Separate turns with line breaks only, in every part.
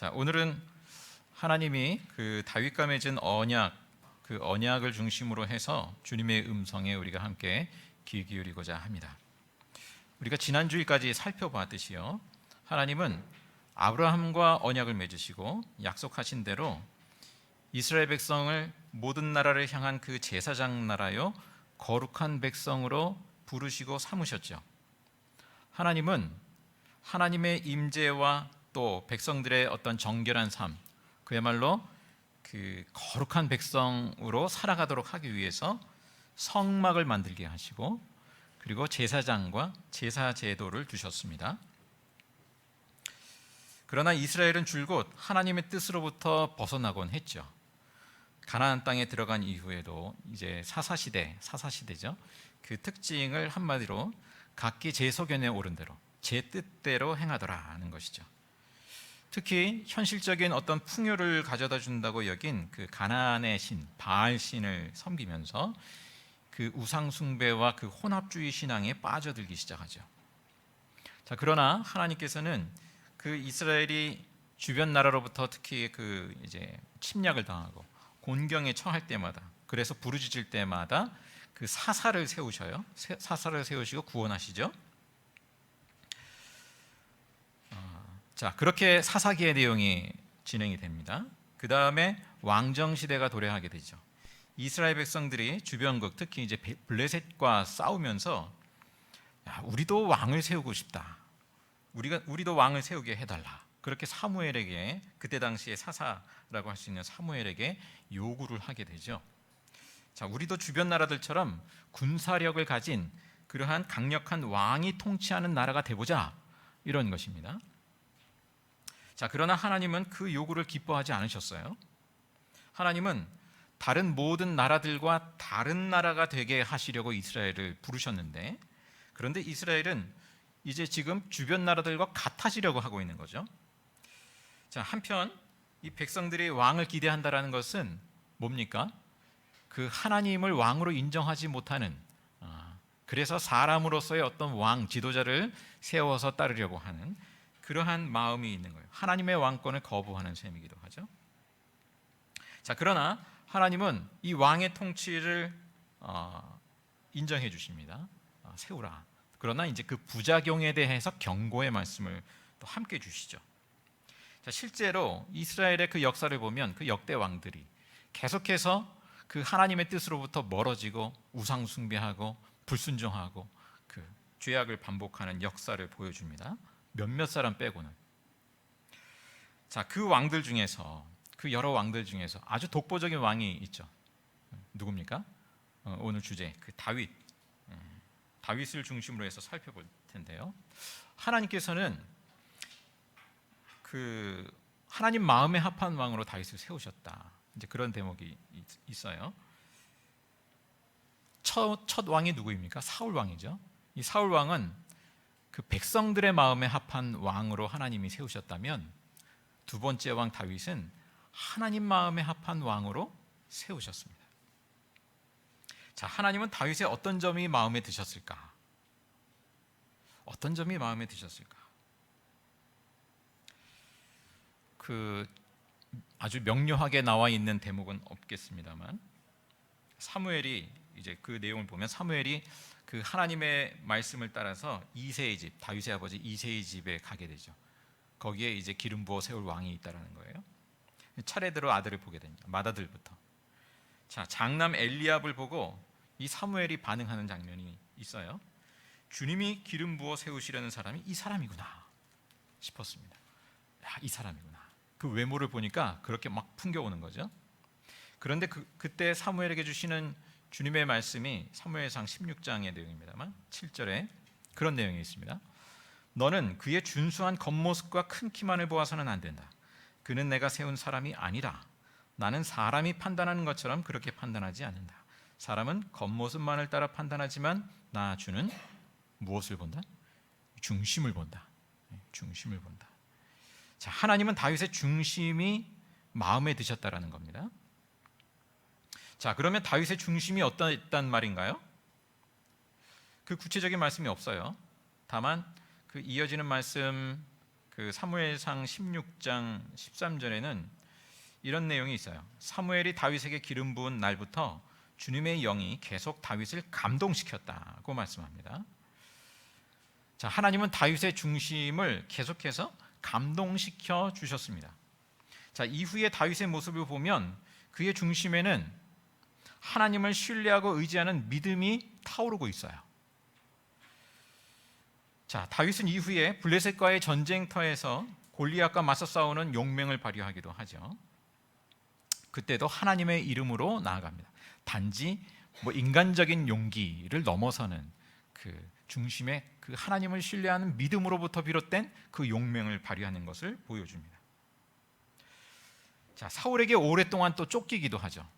자, 오늘은 하나님이 그 다윗과 맺은 언약, 그 언약을 중심으로 해서 주님의 음성에 우리가 함께 귀 기울이고자 합니다. 우리가 지난 주일까지 살펴봤듯이요, 하나님은 아브라함과 언약을 맺으시고 약속하신 대로 이스라엘 백성을 모든 나라를 향한 그 제사장 나라요 거룩한 백성으로 부르시고 삼으셨죠. 하나님은 하나님의 임재와 또 백성들의 어떤 정결한 삶, 그야말로 그 거룩한 백성으로 살아가도록 하기 위해서 성막을 만들게 하시고, 그리고 제사장과 제사 제도를 두셨습니다. 그러나 이스라엘은 줄곧 하나님의 뜻으로부터 벗어나곤 했죠. 가나안 땅에 들어간 이후에도 이제 사사시대죠. 그 특징을 한마디로 각기 제 소견에 오른 대로 제 뜻대로 행하더라는 것이죠. 특히 현실적인 어떤 풍요를 가져다 준다고 여긴 그 가나안의 신 바알 신을 섬기면서 그 우상 숭배와 그 혼합주의 신앙에 빠져들기 시작하죠. 자, 그러나 하나님께서는 그 이스라엘이 주변 나라로부터 특히 그 이제 침략을 당하고 곤경에 처할 때마다, 그래서 부르짖을 때마다 그 사사를 세우셔요. 사사를 세우시고 구원하시죠. 자, 그렇게 사사기의 내용이 진행이 됩니다. 그 다음에 왕정 시대가 도래하게 되죠. 이스라엘 백성들이 주변국, 특히 이제 블레셋과 싸우면서, 야, 우리도 왕을 세우고 싶다. 우리도 왕을 세우게 해달라. 그렇게 사무엘에게, 그때 당시에 사사라고 할 수 있는 사무엘에게 요구를 하게 되죠. 자, 우리도 주변 나라들처럼 군사력을 가진 그러한 강력한 왕이 통치하는 나라가 되보자, 이런 것입니다. 자, 그러나 하나님은 그 요구를 기뻐하지 않으셨어요. 하나님은 다른 모든 나라들과 다른 나라가 되게 하시려고 이스라엘을 부르셨는데, 그런데 이스라엘은 이제 지금 주변 나라들과 같아지려고 하고 있는 거죠. 자, 한편 이 백성들이 왕을 기대한다라는 것은 뭡니까? 그 하나님을 왕으로 인정하지 못하는, 그래서 사람으로서의 어떤 왕, 지도자를 세워서 따르려고 하는 그러한 마음이 있는 거예요. 하나님의 왕권을 거부하는 셈이기도 하죠. 자, 그러나 하나님은 이 왕의 통치를 인정해 주십니다. 세우라. 그러나 이제 그 부작용에 대해서 경고의 말씀을 또 함께 주시죠. 자, 실제로 이스라엘의 그 역사를 보면 그 역대 왕들이 계속해서 그 하나님의 뜻으로부터 멀어지고 우상 숭배하고 불순종하고 그 죄악을 반복하는 역사를 보여줍니다. 몇몇 사람 빼고는. 자, 그 왕들 중에서, 그 여러 왕들 중에서 아주 독보적인 왕이 있죠. 누굽니까? 오늘 주제, 그 다윗을 중심으로 해서 살펴볼 텐데요. 하나님께서는 그 하나님 마음에 합한 왕으로 다윗을 세우셨다. 이제 그런 대목이 있어요. 첫 왕이 누구입니까? 사울 왕이죠. 이 사울 왕은 그 백성들의 마음에 합한 왕으로 하나님이 세우셨다면, 두 번째 왕 다윗은 하나님 마음에 합한 왕으로 세우셨습니다. 자, 하나님은 다윗의 어떤 점이 마음에 드셨을까? 어떤 점이 마음에 드셨을까? 그 아주 명료하게 나와 있는 대목은 없겠습니다만, 사무엘이 이제 그 내용을 보면 사무엘이 그 하나님의 말씀을 따라서 이새의 집, 다윗의 아버지 이새의 집에 가게 되죠. 거기에 이제 기름 부어 세울 왕이 있다라는 거예요. 차례대로 아들을 보게 됩니다. 맏아들부터. 자, 장남 엘리압을 보고 이 사무엘이 반응하는 장면이 있어요. 주님이 기름 부어 세우시려는 사람이 이 사람이구나 싶었습니다. 야, 이 사람이구나. 그 외모를 보니까 그렇게 막 풍겨오는 거죠. 그런데 그때 사무엘에게 주시는 주님의 말씀이 사무엘상 16장의 내용입니다만 7절에 그런 내용이 있습니다. 너는 그의 준수한 겉모습과 큰 키만을 보아서는 안 된다. 그는 내가 세운 사람이 아니라 나는 사람이 판단하는 것처럼 그렇게 판단하지 않는다. 사람은 겉모습만을 따라 판단하지만 나 주는 무엇을 본다? 중심을 본다. 중심을 본다. 자, 하나님은 다윗의 중심이 마음에 드셨다라는 겁니다. 자, 그러면 다윗의 중심이 어떠했단 말인가요? 그 구체적인 말씀이 없어요. 다만 그 이어지는 말씀 그 사무엘상 16장 13절에는 이런 내용이 있어요. 사무엘이 다윗에게 기름 부은 날부터 주님의 영이 계속 다윗을 감동시켰다고 말씀합니다. 자, 하나님은 다윗의 중심을 계속해서 감동시켜 주셨습니다. 자, 이후에 다윗의 모습을 보면 그의 중심에는 하나님을 신뢰하고 의지하는 믿음이 타오르고 있어요. 자, 다윗은 이후에 블레셋과의 전쟁터에서 골리앗과 맞서 싸우는 용맹을 발휘하기도 하죠. 그때도 하나님의 이름으로 나아갑니다. 단지 인간적인 용기를 넘어서는 그 중심에 그 하나님을 신뢰하는 믿음으로부터 비롯된 그 용맹을 발휘하는 것을 보여줍니다. 자, 사울에게 오랫동안 또 쫓기기도 하죠.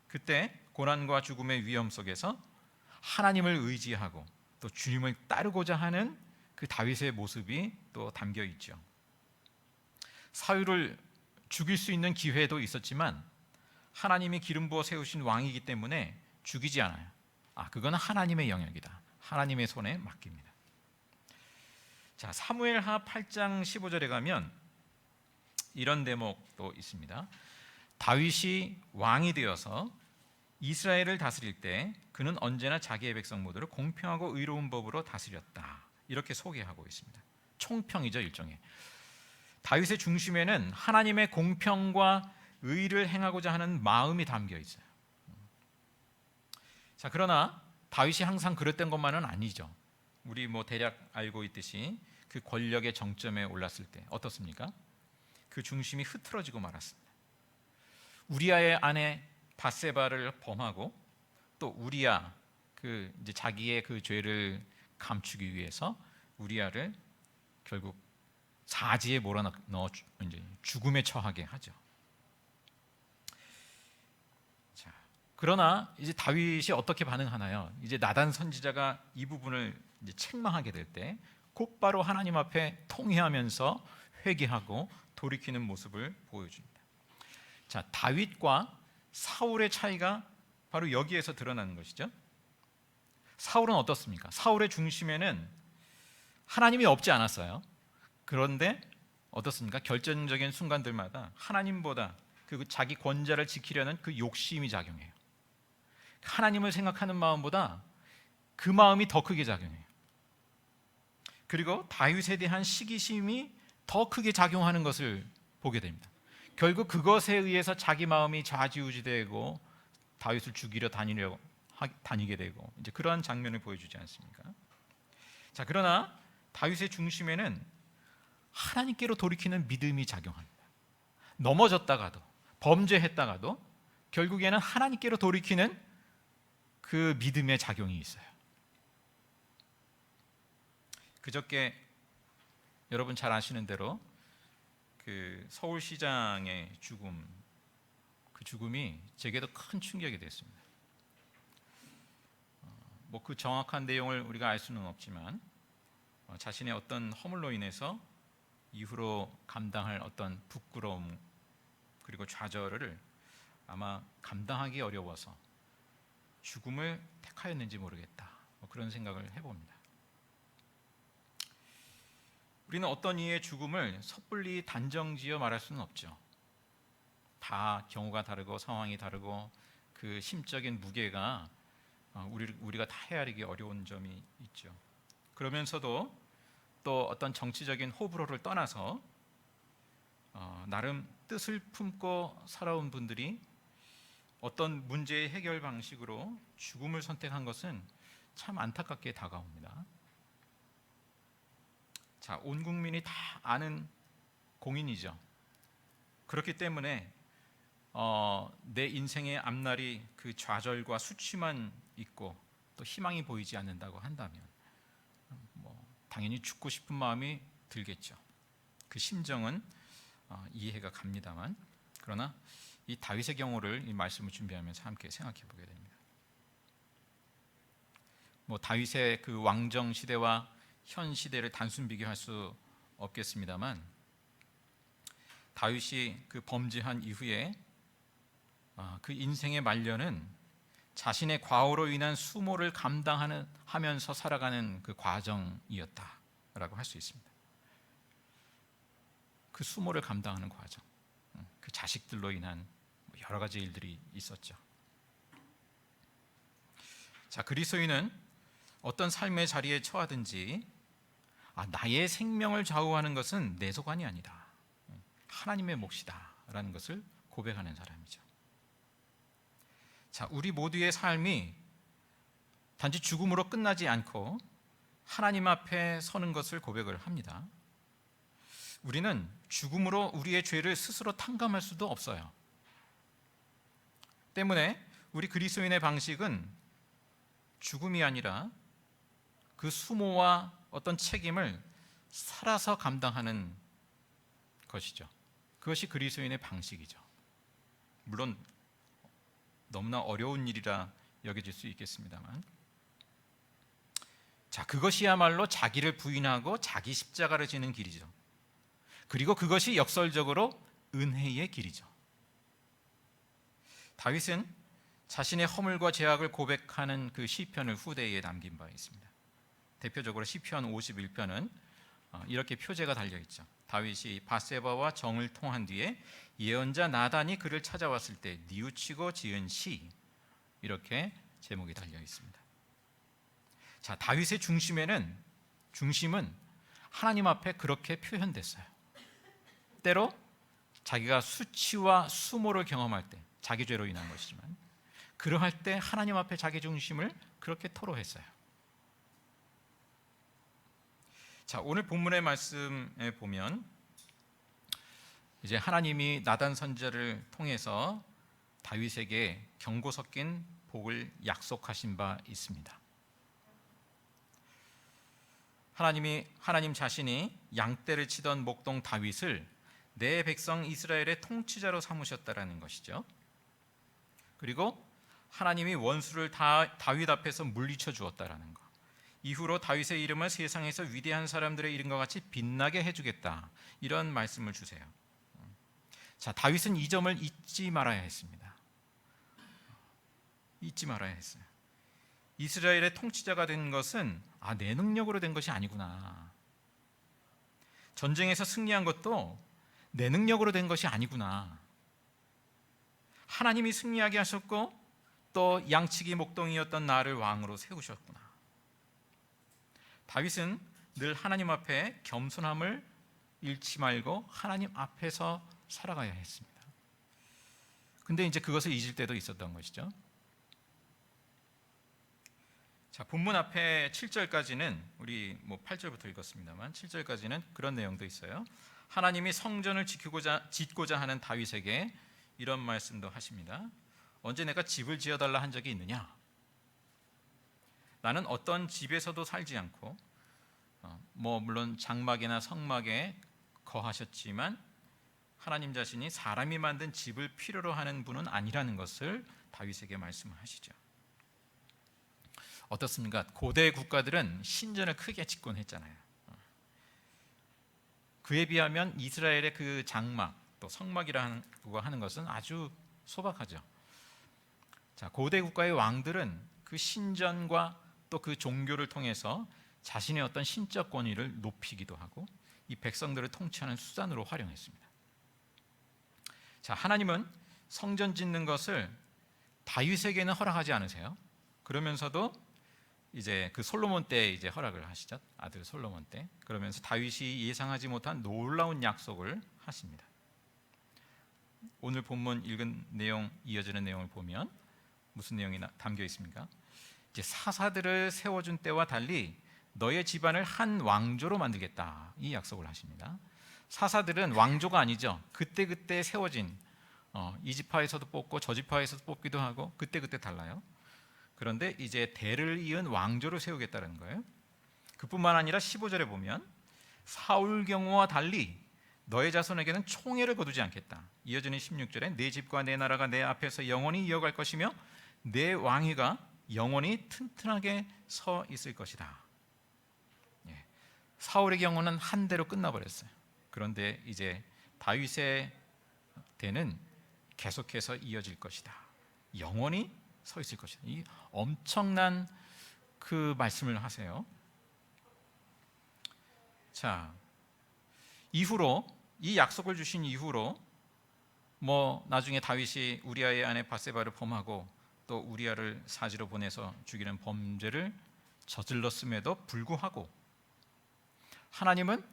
그때 고난과 죽음의 위험 속에서 하나님을 의지하고 또 주님을 따르고자 하는 그 다윗의 모습이 또 담겨 있죠. 사울을 죽일 수 있는 기회도 있었지만 하나님이 기름 부어 세우신 왕이기 때문에 죽이지 않아요. 그건 하나님의 영역이다. 하나님의 손에 맡깁니다. 자, 사무엘하 8장 15절에 가면 이런 대목도 있습니다. 다윗이 왕이 되어서 이스라엘을 다스릴 때 그는 언제나 자기의 백성 모두를 공평하고 의로운 법으로 다스렸다. 이렇게 소개하고 있습니다. 총평이죠, 일종의. 다윗의 중심에는 하나님의 공평과 의를 행하고자 하는 마음이 담겨 있어요. 자, 그러나 다윗이 항상 그랬던 것만은 아니죠. 우리 대략 알고 있듯이 그 권력의 정점에 올랐을 때 어떻습니까? 그 중심이 흐트러지고 말았습니다. 우리아의 아내 밧세바를 범하고 또 우리아 이제 자기의 그 죄를 감추기 위해서 우리아를 결국 사지에 몰아넣어 이제 죽음에 처하게 하죠. 자, 그러나 이제 다윗이 어떻게 반응하나요? 이제 나단 선지자가 이 부분을 이제 책망하게 될 때 곧바로 하나님 앞에 통회하면서 회개하고 돌이키는 모습을 보여줍니다. 자, 다윗과 사울의 차이가 바로 여기에서 드러나는 것이죠. 사울은 어떻습니까? 사울의 중심에는 하나님이 없지 않았어요. 그런데 어떻습니까? 결정적인 순간들마다 하나님보다 그 자기 권자를 지키려는 그 욕심이 작용해요. 하나님을 생각하는 마음보다 그 마음이 더 크게 작용해요. 그리고 다윗에 대한 시기심이 더 크게 작용하는 것을 보게 됩니다. 결국 그것에 의해서 자기 마음이 좌지우지되고 다윗을 죽이려 다니게 되고 이제 그러한 장면을 보여주지 않습니까? 자, 그러나 다윗의 중심에는 하나님께로 돌이키는 믿음이 작용합니다. 넘어졌다가도 범죄했다가도 결국에는 하나님께로 돌이키는 그 믿음의 작용이 있어요. 그저께 여러분 잘 아시는 대로 그 서울시장의 죽음, 그 죽음이 제게도 큰 충격이 됐습니다. 그 정확한 내용을 우리가 알 수는 없지만 자신의 어떤 허물로 인해서 이후로 감당할 어떤 부끄러움 그리고 좌절을 아마 감당하기 어려워서 죽음을 택하였는지 모르겠다. 그런 생각을 해봅니다. 우리는 어떤 이의 죽음을 섣불리 단정지어 말할 수는 없죠. 다 경우가 다르고 상황이 다르고 그 심적인 무게가 우리가 다 헤아리기 어려운 점이 있죠. 그러면서도 또 어떤 정치적인 호불호를 떠나서 나름 뜻을 품고 살아온 분들이 어떤 문제의 해결 방식으로 죽음을 선택한 것은 참 안타깝게 다가옵니다. 자, 온 국민이 다 아는 공인이죠. 그렇기 때문에 내 인생의 앞날이 그 좌절과 수치만 있고 또 희망이 보이지 않는다고 한다면 당연히 죽고 싶은 마음이 들겠죠. 그 심정은 이해가 갑니다만, 그러나 이 다윗의 경우를 이 말씀을 준비하면서 함께 생각해 보게 됩니다. 다윗의 그 왕정 시대와 현 시대를 단순 비교할 수 없겠습니다만, 다윗이 그 범죄한 이후에 그 인생의 말년은 자신의 과오로 인한 수모를 감당하면서 살아가는 그 과정이었다라고 할 수 있습니다. 그 수모를 감당하는 과정, 그 자식들로 인한 여러 가지 일들이 있었죠. 자, 그리스도인은 어떤 삶의 자리에 처하든지 나의 생명을 좌우하는 것은 내 소관이 아니다, 하나님의 몫이다 라는 것을 고백하는 사람이죠. 자, 우리 모두의 삶이 단지 죽음으로 끝나지 않고 하나님 앞에 서는 것을 고백을 합니다. 우리는 죽음으로 우리의 죄를 스스로 탕감할 수도 없어요. 때문에 우리 그리스도인의 방식은 죽음이 아니라 그 수모와 어떤 책임을 살아서 감당하는 것이죠. 그것이 그리스도인의 방식이죠. 물론 너무나 어려운 일이라 여겨질 수 있겠습니다만, 자, 그것이야말로 자기를 부인하고 자기 십자가를 지는 길이죠. 그리고 그것이 역설적으로 은혜의 길이죠. 다윗은 자신의 허물과 죄악을 고백하는 그 시편을 후대에 남긴 바 있습니다. 대표적으로 시편 51편은 이렇게 표제가 달려 있죠. 다윗이 밧세바와 정을 통한 뒤에 예언자 나단이 그를 찾아왔을 때 뉘우치고 지은 시, 이렇게 제목이 달려 있습니다. 자, 다윗의 중심은 하나님 앞에 그렇게 표현됐어요. 때로 자기가 수치와 수모를 경험할 때, 자기 죄로 인한 것이지만 그러할 때 하나님 앞에 자기 중심을 그렇게 토로했어요. 자, 오늘 본문의 말씀에 보면 이제 하나님이 나단 선지자를 통해서 다윗에게 경고 섞인 복을 약속하신 바 있습니다. 하나님 자신이 양떼를 치던 목동 다윗을 내 백성 이스라엘의 통치자로 삼으셨다라는 것이죠. 그리고 하나님이 원수를 다윗 앞에서 물리쳐 주었다라는 것. 이후로 다윗의 이름을 세상에서 위대한 사람들의 이름과 같이 빛나게 해주겠다, 이런 말씀을 주세요. 자, 다윗은 이 점을 잊지 말아야 했습니다. 잊지 말아야 했어요. 이스라엘의 통치자가 된 것은 내 능력으로 된 것이 아니구나. 전쟁에서 승리한 것도 내 능력으로 된 것이 아니구나. 하나님이 승리하게 하셨고 또 양치기 목동이었던 나를 왕으로 세우셨구나. 다윗은 늘 하나님 앞에 겸손함을 잃지 말고 하나님 앞에서 살아가야 했습니다. 근데 이제 그것을 잊을 때도 있었던 것이죠. 자, 본문 앞에 7절까지는 우리 8절부터 읽었습니다만 7절까지는 그런 내용도 있어요. 하나님이 성전을 짓고자 하는 다윗에게 이런 말씀도 하십니다. 언제 내가 집을 지어달라 한 적이 있느냐? 나는 어떤 집에서도 살지 않고 물론 장막이나 성막에 거하셨지만 하나님 자신이 사람이 만든 집을 필요로 하는 분은 아니라는 것을 다윗에게 말씀하시죠. 어떻습니까? 고대 국가들은 신전을 크게 짓곤 했잖아요. 그에 비하면 이스라엘의 그 장막 또 성막이라고 하는 것은 아주 소박하죠. 자, 고대 국가의 왕들은 그 신전과 또 그 종교를 통해서 자신의 어떤 신적 권위를 높이기도 하고 이 백성들을 통치하는 수단으로 활용했습니다. 자, 하나님은 성전 짓는 것을 다윗에게는 허락하지 않으세요. 그러면서도 이제 그 솔로몬 때 이제 허락을 하시죠. 아들 솔로몬 때. 그러면서 다윗이 예상하지 못한 놀라운 약속을 하십니다. 오늘 본문 읽은 내용, 이어지는 내용을 보면 무슨 내용이 담겨 있습니까? 이제 사사들을 세워준 때와 달리 너의 집안을 한 왕조로 만들겠다, 이 약속을 하십니다. 사사들은 왕조가 아니죠. 그때그때 세워진 이 지파에서도 뽑고 저 지파에서도 뽑기도 하고 그때그때 달라요. 그런데 이제 대를 이은 왕조를 세우겠다는 거예요. 그뿐만 아니라 15절에 보면 사울 경우와 달리 너의 자손에게는 총애를 거두지 않겠다. 이어지는 16절에 내 집과 내 나라가 내 앞에서 영원히 이어갈 것이며 내 왕위가 영원히 튼튼하게 서 있을 것이다. 사울의 경우는 한 대로 끝나버렸어요. 그런데 이제 다윗의 대는 계속해서 이어질 것이다. 영원히 서 있을 것이다. 이 엄청난 그 말씀을 하세요. 자, 이후로 이 약속을 주신 이후로 나중에 다윗이 우리아의 아내 바세바를 범하고 또 우리아를 사지로 보내서 죽이는 범죄를 저질렀음에도 불구하고 하나님은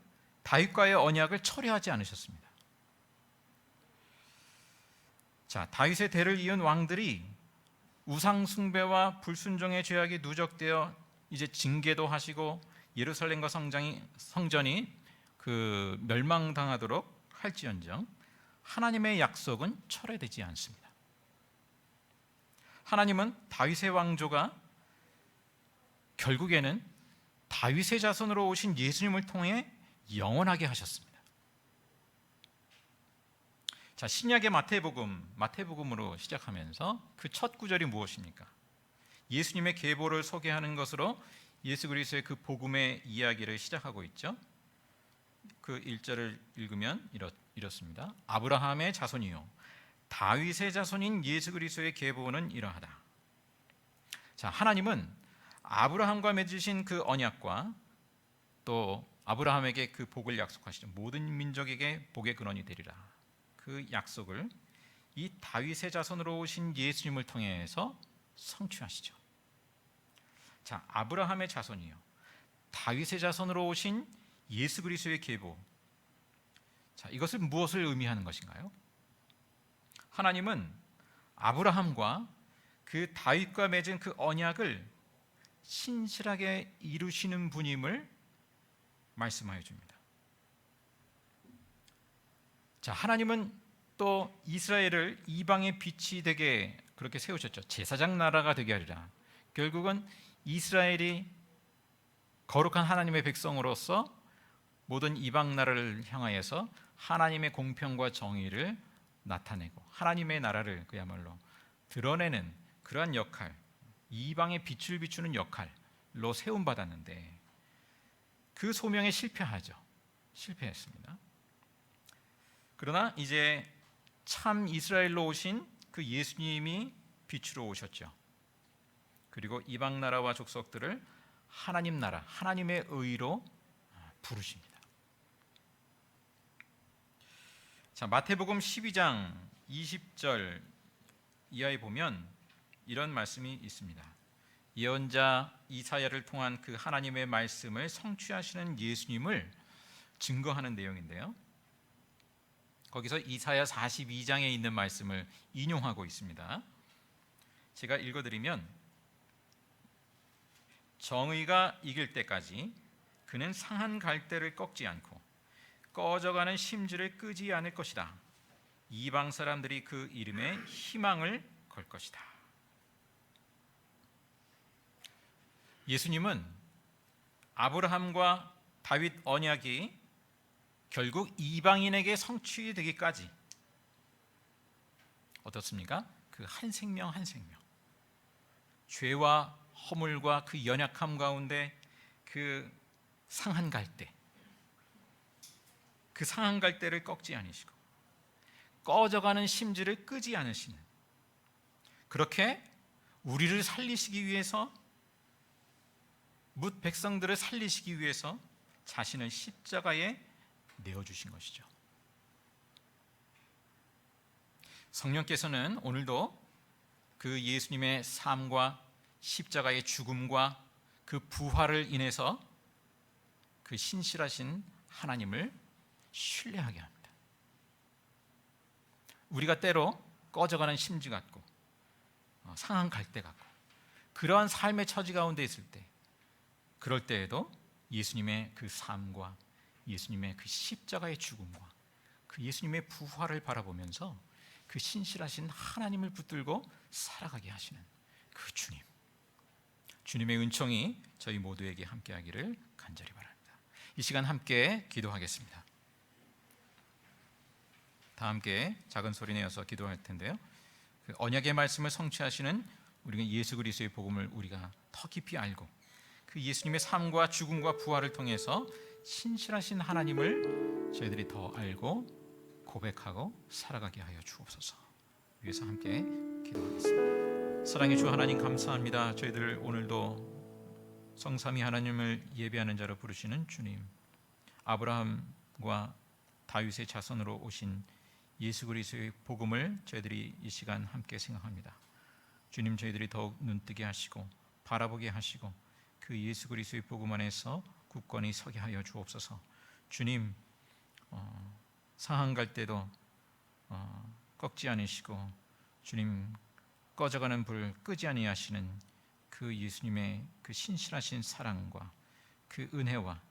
다윗과의 언약을 철회하지 않으셨습니다. 자, 다윗의 대를 이은 왕들이 우상 숭배와 불순종의 죄악이 누적되어 이제 징계도 하시고 예루살렘과 성전이 그 멸망당하도록 할지언정 하나님의 약속은 철회되지 않습니다. 하나님은 다윗의 왕조가 결국에는 다윗의 자손으로 오신 예수님을 통해 영원하게 하셨습니다. 자, 신약의 마태복음으로 시작하면서 그 첫 구절이 무엇입니까? 예수님의 계보를 소개하는 것으로 예수 그리스도의 그 복음의 이야기를 시작하고 있죠. 그 1절을 읽으면 이렇습니다. 아브라함의 자손이요 다윗의 자손인 예수 그리스도의 계보는 이러하다. 자, 하나님은 아브라함과 맺으신 그 언약과 또 아브라함에게 그 복을 약속하시죠. 모든 민족에게 복의 근원이 되리라. 그 약속을 이 다윗의 자손으로 오신 예수님을 통해서 성취하시죠. 자, 아브라함의 자손이요 다윗의 자손으로 오신 예수 그리스도의 계보. 자, 이것은 무엇을 의미하는 것인가요? 하나님은 아브라함과 그 다윗과 맺은 그 언약을 신실하게 이루시는 분임을 말씀하여 줍니다. 자, 하나님은 또 이스라엘을 이방의 빛이 되게 그렇게 세우셨죠. 제사장 나라가 되게 하리라. 결국은 이스라엘이 거룩한 하나님의 백성으로서 모든 이방 나라를 향하여서 하나님의 공평과 정의를 나타내고 하나님의 나라를 그야말로 드러내는 그러한 역할, 이방의 빛을 비추는 역할로 세움받았는데 그 소명에 실패했습니다. 그러나 이제 참 이스라엘로 오신 그 예수님이 빛으로 오셨죠. 그리고 이방 나라와 족속들을 하나님 나라, 하나님의 의로 부르십니다. 자, 마태복음 12장 20절 이하에 보면 이런 말씀이 있습니다. 예언자 이사야를 통한 그 하나님의 말씀을 성취하시는 예수님을 증거하는 내용인데요. 거기서 이사야 42장에 있는 말씀을 인용하고 있습니다. 제가 읽어드리면 정의가 이길 때까지 그는 상한 갈대를 꺾지 않고 꺼져가는 심지를 끄지 않을 것이다. 이방 사람들이 그 이름에 희망을 걸 것이다. 예수님은 아브라함과 다윗 언약이 결국 이방인에게 성취되기까지 어떻습니까? 그 한 생명 한 생명 죄와 허물과 그 연약함 가운데 그 상한 갈대, 그 상한 갈대를 꺾지 않으시고 꺼져가는 심지를 끄지 않으시는, 그렇게 우리를 살리시기 위해서, 뭇 백성들을 살리시기 위해서 자신을 십자가에 내어주신 것이죠. 성령께서는 오늘도 그 예수님의 삶과 십자가의 죽음과 그 부활을 인해서 그 신실하신 하나님을 신뢰하게 합니다. 우리가 때로 꺼져가는 심지 같고 상한 갈대 같고 그러한 삶의 처지 가운데 있을 때, 그럴 때에도 예수님의 그 삶과 예수님의 그 십자가의 죽음과 그 예수님의 부활을 바라보면서 그 신실하신 하나님을 붙들고 살아가게 하시는 그 주님의 은총이 저희 모두에게 함께하기를 간절히 바랍니다. 이 시간 함께 기도하겠습니다. 다 함께 작은 소리 내어서 기도할 텐데요. 그 언약의 말씀을 성취하시는 우리가 예수 그리스도의 복음을 우리가 더 깊이 알고 그 예수님의 삶과 죽음과 부활을 통해서 신실하신 하나님을 저희들이 더 알고 고백하고 살아가게 하여 주옵소서. 위해서 함께 기도하겠습니다. 사랑의 주 하나님, 감사합니다. 저희들 오늘도 성삼위 하나님을 예배하는 자로 부르시는 주님, 아브라함과 다윗의 자손으로 오신 예수 그리스도의 복음을 저희들이 이 시간 함께 생각합니다. 주님, 저희들이 더욱 눈뜨게 하시고 바라보게 하시고 그 예수 그리스도의 복음 안에서 굳건히 서게 하여 주옵소서. 주님, 상한 갈 때도 꺾지 않으시고 주님, 꺼져가는 불 끄지 아니하시는 그 예수님의 그 신실하신 사랑과 그 은혜와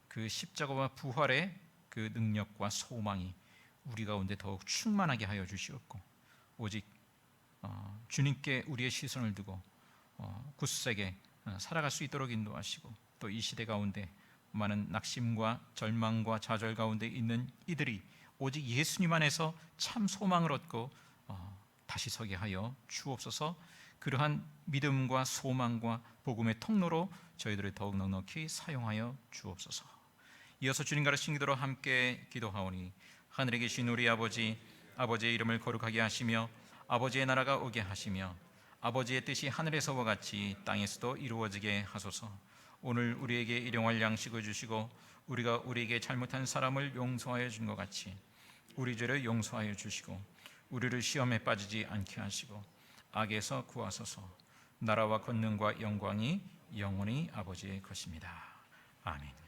그 십자가와 부활의 그 능력과 소망이 우리 가운데 더욱 충만하게 하여 주시옵고, 오직 주님께 우리의 시선을 두고 굳세게 살아갈 수 있도록 인도하시고, 또 이 시대 가운데 많은 낙심과 절망과 좌절 가운데 있는 이들이 오직 예수님 안에서 참 소망을 얻고 다시 서게 하여 주옵소서. 그러한 믿음과 소망과 복음의 통로로 저희들을 더욱 넉넉히 사용하여 주옵소서. 이어서 주님 가르친 기도로 함께 기도하오니, 하늘에 계신 우리 아버지, 아버지의 이름을 거룩하게 하시며 아버지의 나라가 오게 하시며 아버지의 뜻이 하늘에서와 같이 땅에서도 이루어지게 하소서. 오늘 우리에게 일용할 양식을 주시고 우리가 우리에게 잘못한 사람을 용서하여 준 것 같이 우리 죄를 용서하여 주시고 우리를 시험에 빠지지 않게 하시고 악에서 구하소서. 나라와 권능과 영광이 영원히 아버지의 것입니다. 아멘.